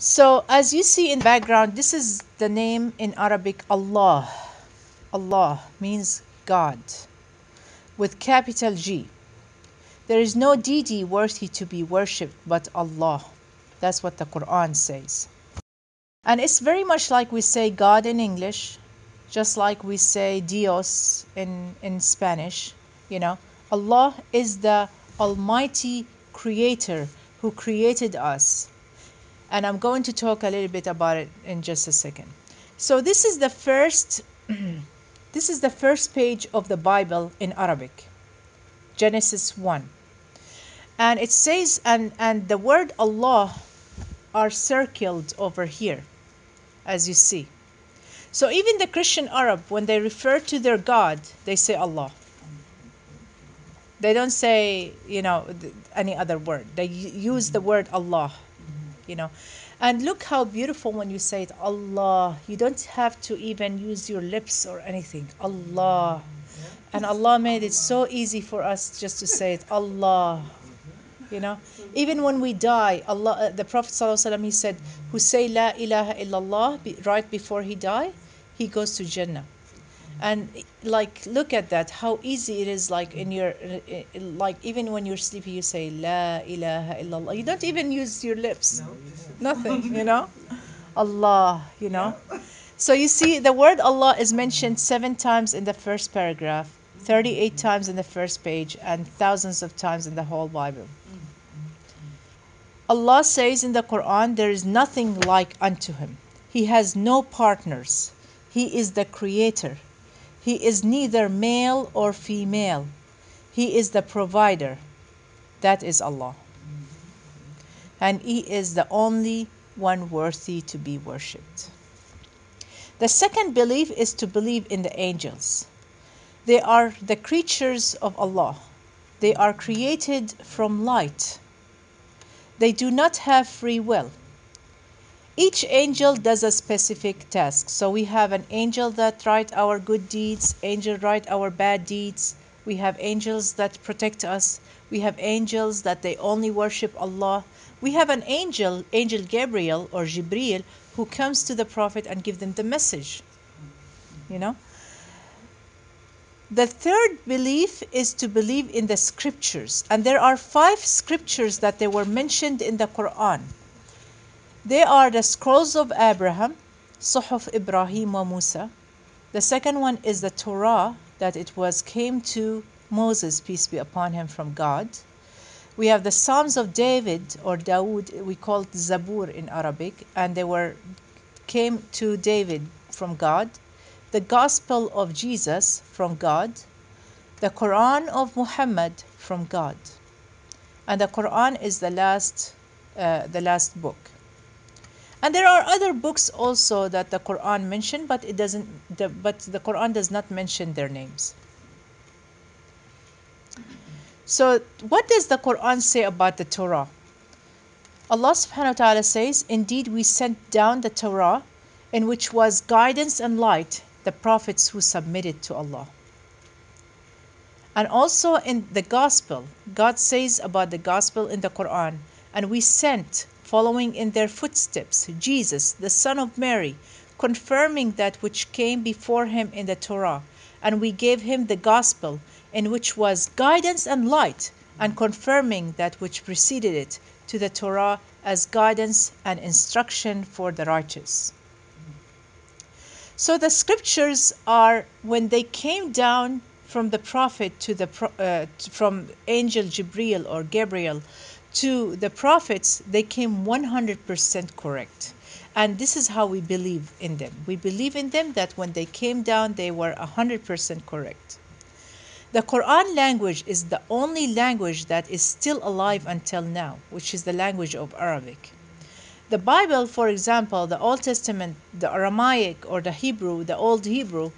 So as you see in the background, this is the name in Arabic, Allah. Allah means God with capital G. There is no deity worthy to be worshipped but Allah. That's what the Quran says. And it's very much like we say God in English, just like we say Dios in Spanish. You know, Allah is the Almighty Creator who created us. And I'm going to talk a little bit about it in just a second. So this is the first this is the first page of the Bible in Arabic, Genesis 1. And it says, and the word Allah are circled over here, as you see. So even the Christian Arab, when they refer to their God, they say Allah. They don't say, any other word. They use the word Allah, you know. And look how beautiful when you say it, Allah. You don't have to even use your lips or anything. Allah. And Allah made it so easy for us just to say it, Allah. You know, even when we die, Allah, the Prophet ﷺ, he said, who say La ilaha illallah right before he die, he goes to Jannah. And like, look at that, how easy it is. Like in your, like even when you're sleepy, you say La ilaha illallah. You don't even use your lips, nothing. Allah. So you see, the word Allah is mentioned 7 times in the first paragraph, 38 times in the first page, and thousands of times in the whole Bible. Allah says in the Quran, there is nothing like unto him. He has no partners. He is the creator. He is neither male or female. He is the provider. That is Allah. And He is the only one worthy to be worshipped. The second belief is to believe in the angels. They are the creatures of Allah. They are created from light. They do not have free will. Each angel does a specific task. So we have an angel that write our good deeds, angel write our bad deeds. We have angels that protect us. We have angels that they only worship Allah. We have an angel, Angel Gabriel or Jibril, who comes to the Prophet and give them the message. The third belief is to believe in the scriptures. And there are 5 scriptures that they were mentioned in the Quran. They are the scrolls of Abraham, Suhuf Ibrahim wa Musa. The second one is the Torah, that it came to Moses, peace be upon him, from God. We have the Psalms of David or Dawood, we call it Zabur in Arabic, and came to David from God. The Gospel of Jesus from God. The Quran of Muhammad from God. And the Quran is the last book. And there are other books also that the Quran mentioned, but the Quran does not mention their names. So what does the Quran say about the Torah? Allah subhanahu wa ta'ala says, indeed we sent down the Torah, in which was guidance and light, the prophets who submitted to Allah. And also in the Gospel, God says about the Gospel in the Quran, and we sent, following in their footsteps, Jesus, the son of Mary, confirming that which came before him in the Torah. And we gave him the Gospel, in which was guidance and light, and confirming that which preceded it, to the Torah as guidance and instruction for the righteous. So the scriptures are, when they came down from the prophet from angel Jibril or Gabriel to the prophets, they came 100% correct. And this is how we believe in them. We believe in them that when they came down, they were 100% correct. The Quran language is the only language that is still alive until now, which is the language of Arabic. The Bible, for example, the Old Testament, the Aramaic or the Hebrew, the Old Hebrew,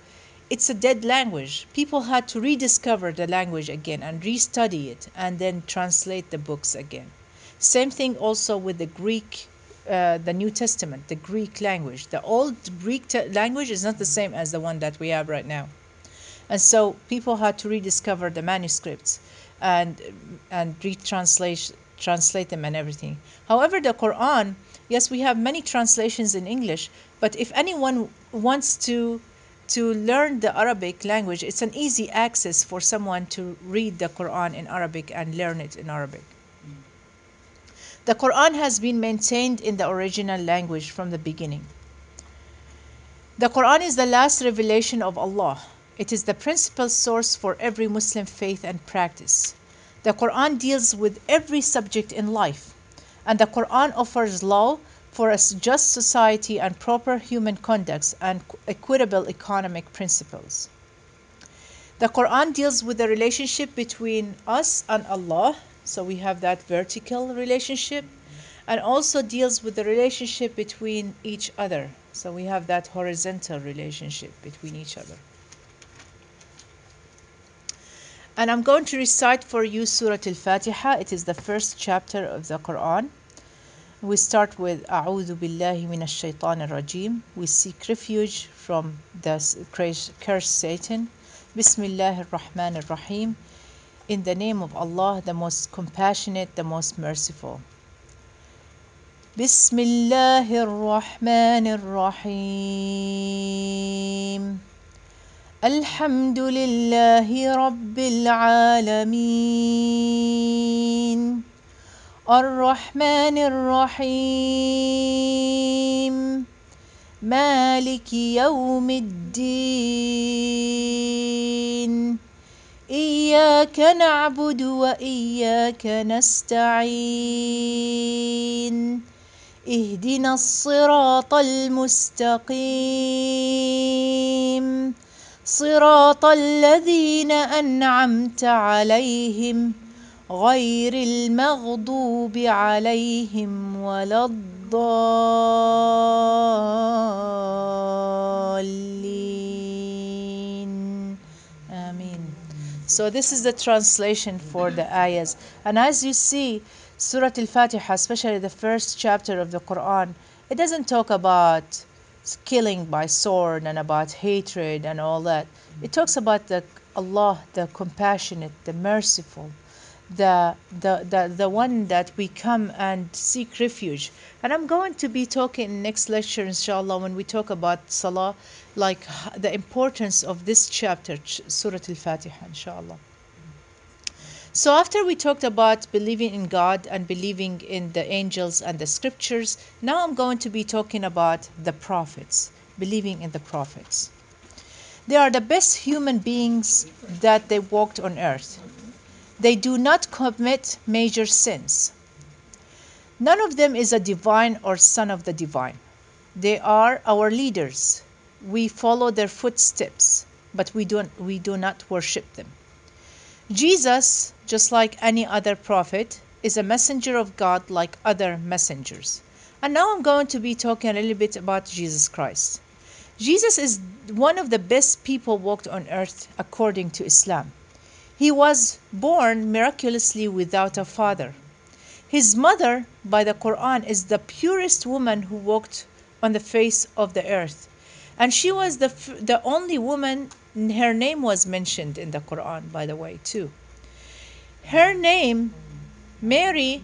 it's a dead language. People had to rediscover the language again and restudy it and then translate the books again. Same thing also with the Greek, the New Testament, the Greek language. The old Greek language is not the same as the one that we have right now. And so people had to rediscover the manuscripts and retranslate translate them and everything. However, the Quran, yes, we have many translations in English, but if anyone wants to learn the Arabic language, it's an easy access for someone to read the Quran in Arabic and learn it in Arabic. The Quran has been maintained in the original language from the beginning. The Quran is the last revelation of Allah. It is the principal source for every Muslim faith and practice. The Quran deals with every subject in life, and the Quran offers law for a just society and proper human conduct and equitable economic principles. The Quran deals with the relationship between us and Allah, so we have that vertical relationship, and also deals with the relationship between each other. So we have that horizontal relationship between each other. And I'm going to recite for you Surah Al-Fatiha. It is the first chapter of the Quran. We start with أعوذ بالله من الشيطان الرجيم. We seek refuge from the cursed Satan. Bismillah ar-Rahman ar-Rahim. In the name of Allah, the most compassionate, the most merciful. Bismillah ar-Rahman ar-Rahim. Alhamdulillahi Rabbil Alameen. الرحمن الرحيم مالك يوم الدين إياك نعبد وإياك نستعين اهدنا الصراط المستقيم صراط الذين أنعمت عليهم غير المغضوب عليهم ولا الضالين. Ameen. So this is the translation for the ayahs. And as you see, Surah Al-Fatiha, especially the first chapter of the Quran, it doesn't talk about killing by sword and about hatred and all that. It talks about the Allah, the compassionate, the merciful, the one that we come and seek refuge. And I'm going to be talking next lecture, inshallah, when we talk about salah, like the importance of this chapter, Surah Al-Fatiha, inshallah. So after we talked about believing in God and believing in the angels and the scriptures, now I'm going to be talking about the prophets, believing in the prophets. They are the best human beings that they walked on earth. They do not commit major sins. None of them is a divine or son of the divine. They are our leaders. We follow their footsteps, but we do not worship them. Jesus, just like any other prophet, is a messenger of God like other messengers. And now I'm going to be talking a little bit about Jesus Christ. Jesus is one of the best people walked on earth according to Islam. He was born miraculously without a father. His mother, by the Quran, is the purest woman who walked on the face of the earth. And she was the only woman, her name was mentioned in the Quran, by the way, too. Her name, Mary,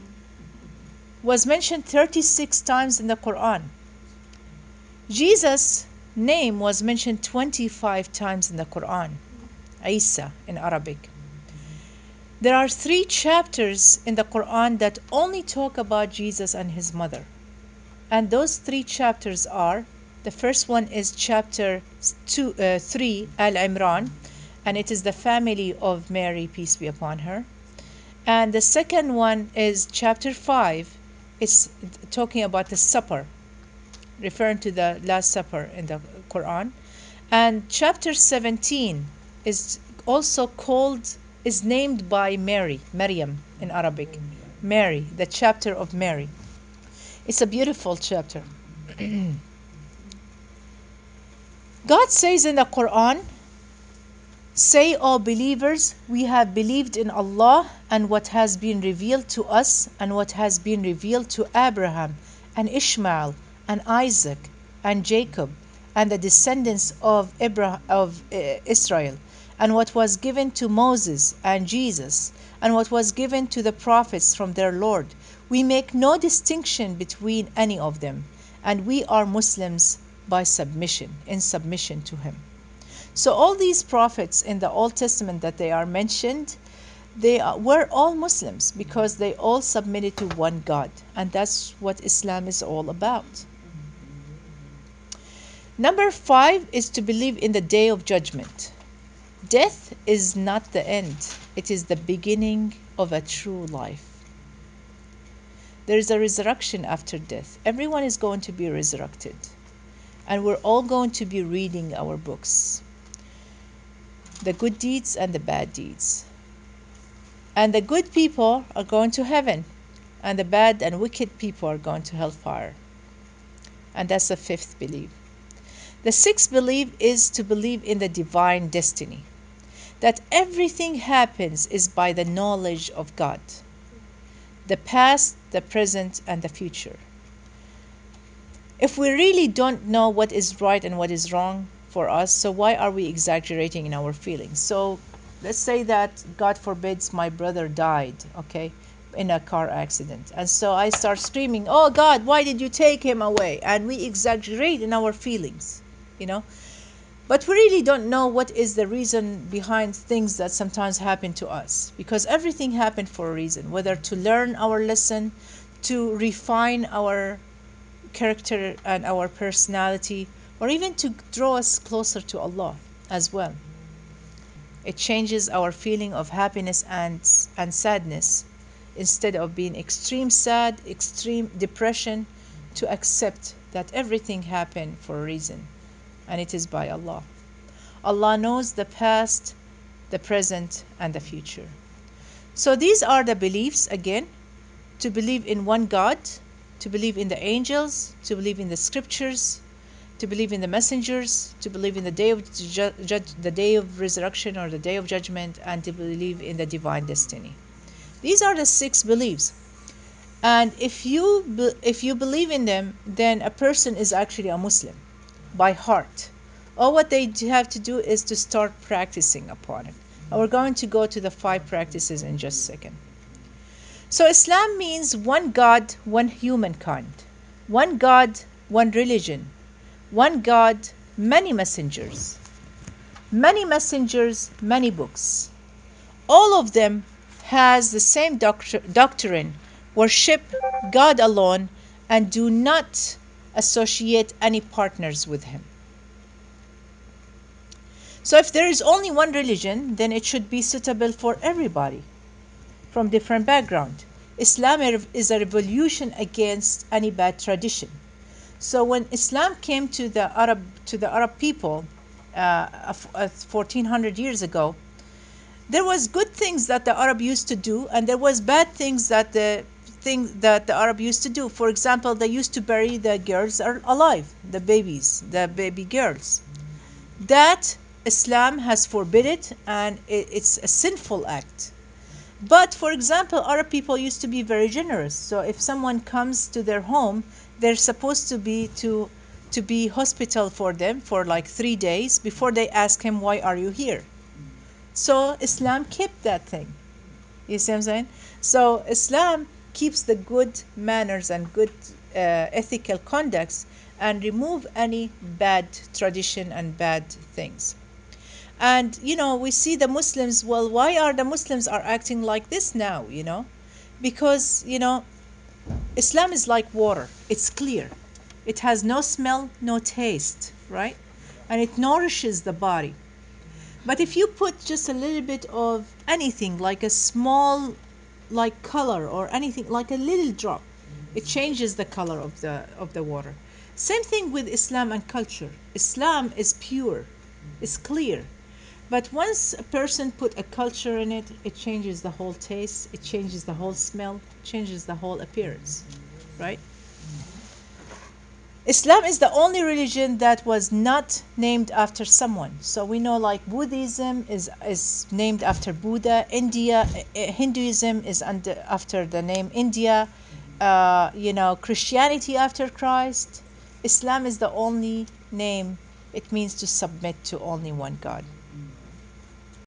was mentioned 36 times in the Quran. Jesus' name was mentioned 25 times in the Quran. Isa in Arabic. There are 3 chapters in the Quran that only talk about Jesus and his mother. And those 3 chapters are, the first one is chapter 3, Al-Imran, and it is the family of Mary, peace be upon her. And the second one is chapter 5, it's talking about the supper, referring to the Last Supper in the Quran. And chapter 17 is also is named by Mary, Maryam in Arabic. Mary, the chapter of Mary. It's a beautiful chapter. God says in the Quran, "Say, O believers, we have believed in Allah and what has been revealed to us and what has been revealed to Abraham and Ishmael and Isaac and Jacob and the descendants of Israel, and what was given to Moses and Jesus and what was given to the prophets from their Lord. We make no distinction between any of them, and we are Muslims by submission, in submission to Him. So all these prophets in the Old Testament that they are mentioned, they were all Muslims because they all submitted to one God, and that's what Islam is all about. Number 5 is to believe in the Day of Judgment. Death is not the end, it is the beginning of a true life. There is a resurrection after death. Everyone is going to be resurrected, and we're all going to be reading our books, the good deeds and the bad deeds. And the good people are going to heaven, and the bad and wicked people are going to hellfire. And that's the 5th belief. The 6th belief is to believe in the divine destiny, that everything happens is by the knowledge of God, the past, the present, and the future. If we really don't know what is right and what is wrong for us, so why are we exaggerating in our feelings? So let's say that, God forbids, my brother died, okay, in a car accident. And so I start screaming, oh God, why did you take him away? And we exaggerate in our feelings, you know. But we really don't know what is the reason behind things that sometimes happen to us. Because everything happened for a reason, whether to learn our lesson, to refine our character and our personality, or even to draw us closer to Allah as well. It changes our feeling of happiness and sadness. Instead of being extreme sad, extreme depression, to accept that everything happened for a reason, and it is by Allah. Allah knows the past, the present, and the future. So these are the beliefs again: to believe in one God, to believe in the angels, to believe in the scriptures, to believe in the messengers, to believe in the day of resurrection or the day of judgment, and to believe in the divine destiny. These are the 6 beliefs. And if you believe in them, then a person is actually a Muslim by heart. All what they have to do is to start practicing upon it. And we're going to go to the 5 practices in just a second. So Islam means one God, one humankind. One God, one religion. One God, many messengers. Many messengers, many books. All of them has the same doctrine: worship God alone and do not associate any partners with Him. So if there is only one religion, then it should be suitable for everybody from different background. Islam is a revolution against any bad tradition. So when Islam came to the Arab people 1400 years ago, there was good things that the Arab used to do, and there was bad things that the Arab used to do. For example, they used to bury the girls alive, the babies, the baby girls. That Islam has forbidden, and it's a sinful act. But for example, Arab people used to be very generous. So if someone comes to their home, they're supposed to be hospital for them for like 3 days before they ask him, why are you here? So Islam kept that thing. You see what I'm saying? So Islam keeps the good manners and good ethical conducts, and remove any bad tradition and bad things. And we see the Muslims, well, why are the Muslims are acting like this now? Because Islam is like water. It's clear. It has no smell, no taste, right? And it nourishes the body. But if you put just a little bit of anything, like a small, like color or anything, like a little drop, it changes the color of the water. Same thing with Islam and culture. Islam is pure, it's clear. But once a person put a culture in it, it changes the whole taste, it changes the whole smell, it changes the whole appearance, right? Islam is the only religion that was not named after someone. So we know, like, Buddhism is named after Buddha. Hinduism is after the name India. Christianity after Christ. Islam is the only name. It means to submit to only one God.